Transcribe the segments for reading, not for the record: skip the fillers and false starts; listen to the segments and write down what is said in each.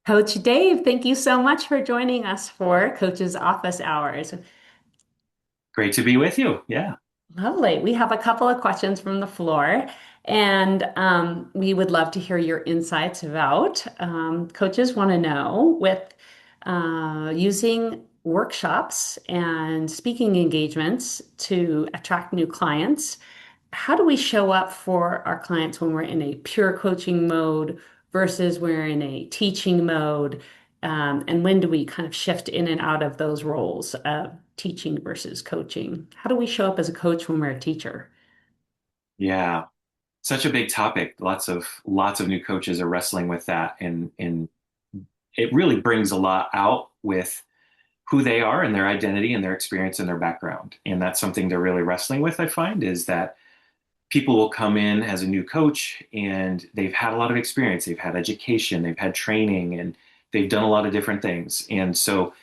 Coach Dave, thank you so much for joining us for Coach's Office Hours. Great to be with you. Yeah. Lovely. We have a couple of questions from the floor, and we would love to hear your insights about. Coaches want to know with using workshops and speaking engagements to attract new clients, how do we show up for our clients when we're in a pure coaching mode versus we're in a teaching mode? And when do we kind of shift in and out of those roles of teaching versus coaching? How do we show up as a coach when we're a teacher? Yeah. Such a big topic. Lots of new coaches are wrestling with that and it really brings a lot out with who they are and their identity and their experience and their background. And that's something they're really wrestling with, I find, is that people will come in as a new coach and they've had a lot of experience, they've had education, they've had training, and they've done a lot of different things. And so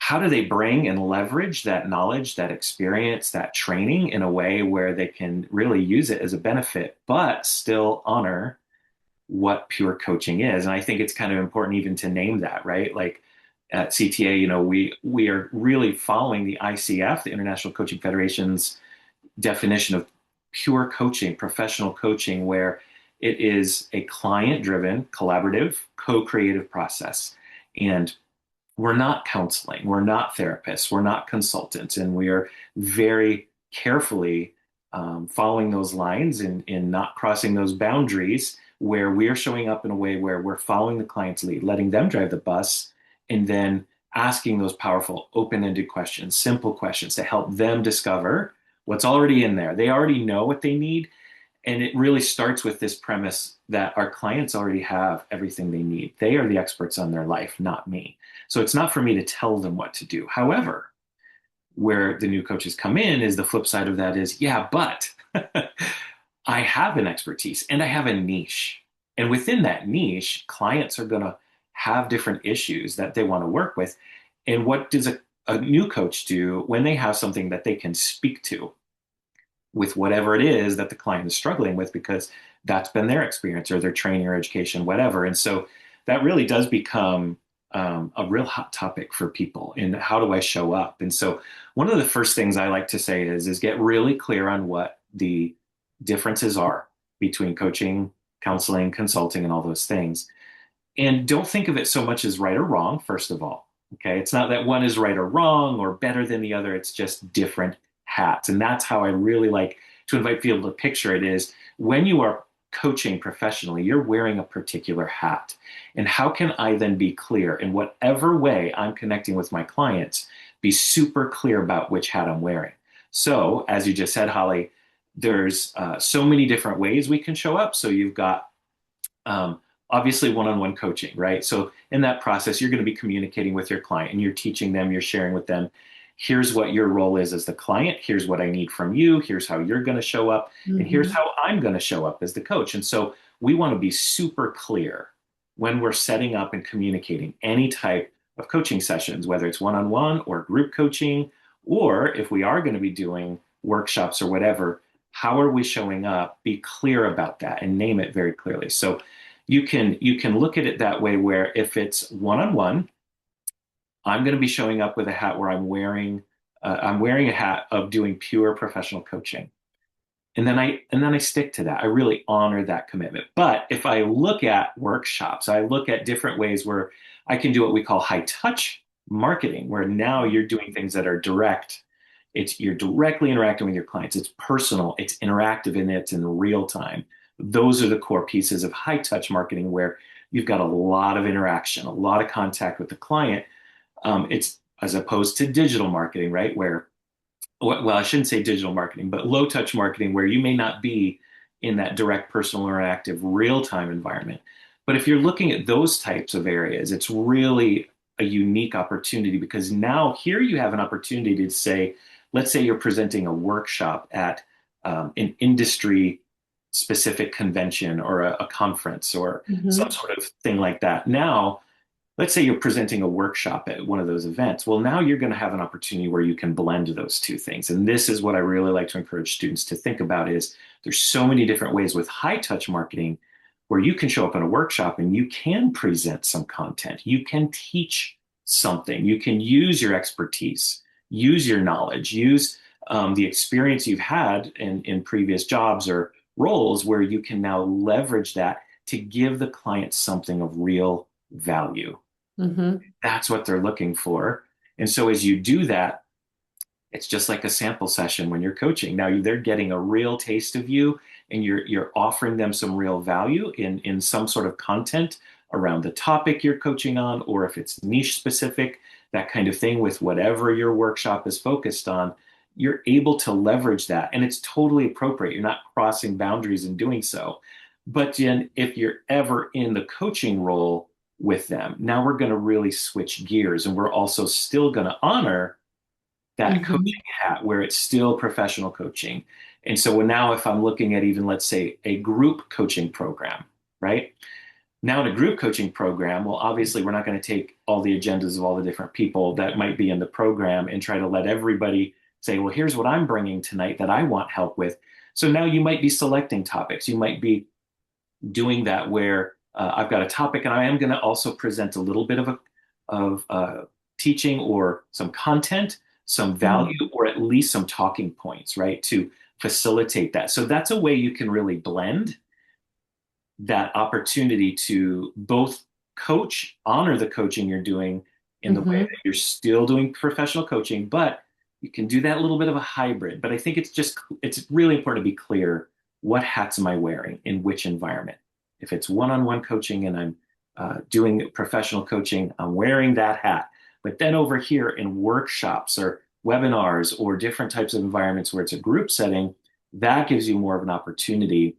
how do they bring and leverage that knowledge, that experience, that training in a way where they can really use it as a benefit, but still honor what pure coaching is? And I think it's kind of important even to name that, right? Like at CTA, we are really following the ICF, the International Coaching Federation's definition of pure coaching, professional coaching, where it is a client-driven, collaborative, co-creative process. And we're not counseling, we're not therapists, we're not consultants, and we are very carefully following those lines and not crossing those boundaries where we're showing up in a way where we're following the client's lead, letting them drive the bus, and then asking those powerful, open-ended questions, simple questions to help them discover what's already in there. They already know what they need, and it really starts with this premise that our clients already have everything they need. They are the experts on their life, not me. So it's not for me to tell them what to do. However, where the new coaches come in is the flip side of that is, yeah, but I have an expertise and I have a niche. And within that niche, clients are going to have different issues that they want to work with. And what does a new coach do when they have something that they can speak to with whatever it is that the client is struggling with, because that's been their experience or their training or education, whatever. And so that really does become a real hot topic for people. And how do I show up? And so one of the first things I like to say is get really clear on what the differences are between coaching, counseling, consulting, and all those things. And don't think of it so much as right or wrong, first of all. Okay. It's not that one is right or wrong or better than the other. It's just different hats. And that's how I really like to invite people to picture it is when you are coaching professionally, you're wearing a particular hat. And how can I then be clear in whatever way I'm connecting with my clients, be super clear about which hat I'm wearing? So, as you just said, Holly, there's so many different ways we can show up. So you've got obviously one-on-one coaching, right? So in that process, you're going to be communicating with your client and you're teaching them, you're sharing with them, here's what your role is as the client, here's what I need from you, here's how you're going to show up, and here's Mhm. how I'm going to show up as the coach. And so we want to be super clear when we're setting up and communicating any type of coaching sessions, whether it's one-on-one or group coaching, or if we are going to be doing workshops or whatever, how are we showing up? Be clear about that and name it very clearly. So you can look at it that way where if it's one-on-one, I'm going to be showing up with a hat where I'm wearing a hat of doing pure professional coaching. And then I stick to that. I really honor that commitment. But if I look at workshops, I look at different ways where I can do what we call high touch marketing, where now you're doing things that are direct. You're directly interacting with your clients. It's personal, it's interactive, and it's in real time. Those are the core pieces of high touch marketing where you've got a lot of interaction, a lot of contact with the client. It's as opposed to digital marketing, right? Well, I shouldn't say digital marketing, but low touch marketing, where you may not be in that direct, personal, interactive, real time environment. But if you're looking at those types of areas, it's really a unique opportunity because now here you have an opportunity to say, let's say you're presenting a workshop at an industry specific convention or a conference or some Mhm. sort of thing like that. Now, let's say you're presenting a workshop at one of those events. Well, now you're going to have an opportunity where you can blend those two things. And this is what I really like to encourage students to think about is there's so many different ways with high touch marketing where you can show up in a workshop and you can present some content. You can teach something. You can use your expertise, use your knowledge, use the experience you've had in previous jobs or roles where you can now leverage that to give the client something of real value. Mm-hmm. That's what they're looking for. And so as you do that, it's just like a sample session when you're coaching. Now they're getting a real taste of you, and you're offering them some real value in some sort of content around the topic you're coaching on, or if it's niche specific, that kind of thing with whatever your workshop is focused on. You're able to leverage that, and it's totally appropriate. You're not crossing boundaries in doing so. But then, if you're ever in the coaching role with them, now we're going to really switch gears, and we're also still going to honor that Mm-hmm. coaching hat where it's still professional coaching. And so now if I'm looking at even, let's say, a group coaching program, right? Now in a group coaching program, well, obviously we're not going to take all the agendas of all the different people that might be in the program and try to let everybody say, well, here's what I'm bringing tonight that I want help with. So now you might be selecting topics. You might be doing that where I've got a topic and I am going to also present a little bit of teaching or some content, some value, Mm-hmm. or at least some talking points, right, to facilitate that. So that's a way you can really blend that opportunity to both coach, honor the coaching you're doing in the way Mm-hmm. that you're still doing professional coaching, but you can do that little bit of a hybrid. But I think it's really important to be clear, what hats am I wearing in which environment? If it's one-on-one coaching and I'm doing professional coaching, I'm wearing that hat. But then over here in workshops or webinars or different types of environments where it's a group setting, that gives you more of an opportunity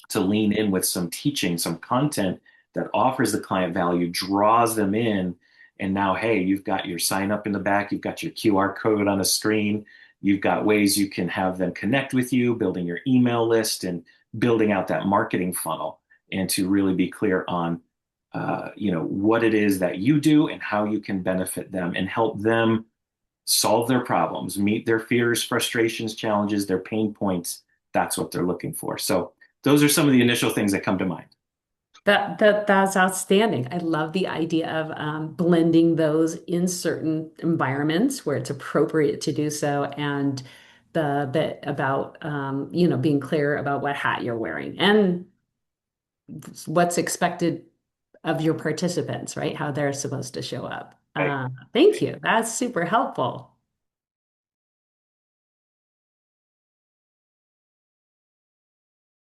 to lean in with some teaching, some content that offers the client value, draws them in. And now, hey, you've got your sign up in the back, you've got your QR code on a screen, you've got ways you can have them connect with you, building your email list and building out that marketing funnel, and to really be clear on what it is that you do and how you can benefit them and help them solve their problems, meet their fears, frustrations, challenges, their pain points. That's what they're looking for. So those are some of the initial things that come to mind. That's outstanding. I love the idea of blending those in certain environments where it's appropriate to do so, and the bit about being clear about what hat you're wearing and what's expected of your participants, right? How they're supposed to show up. Right. Thank you. That's super helpful.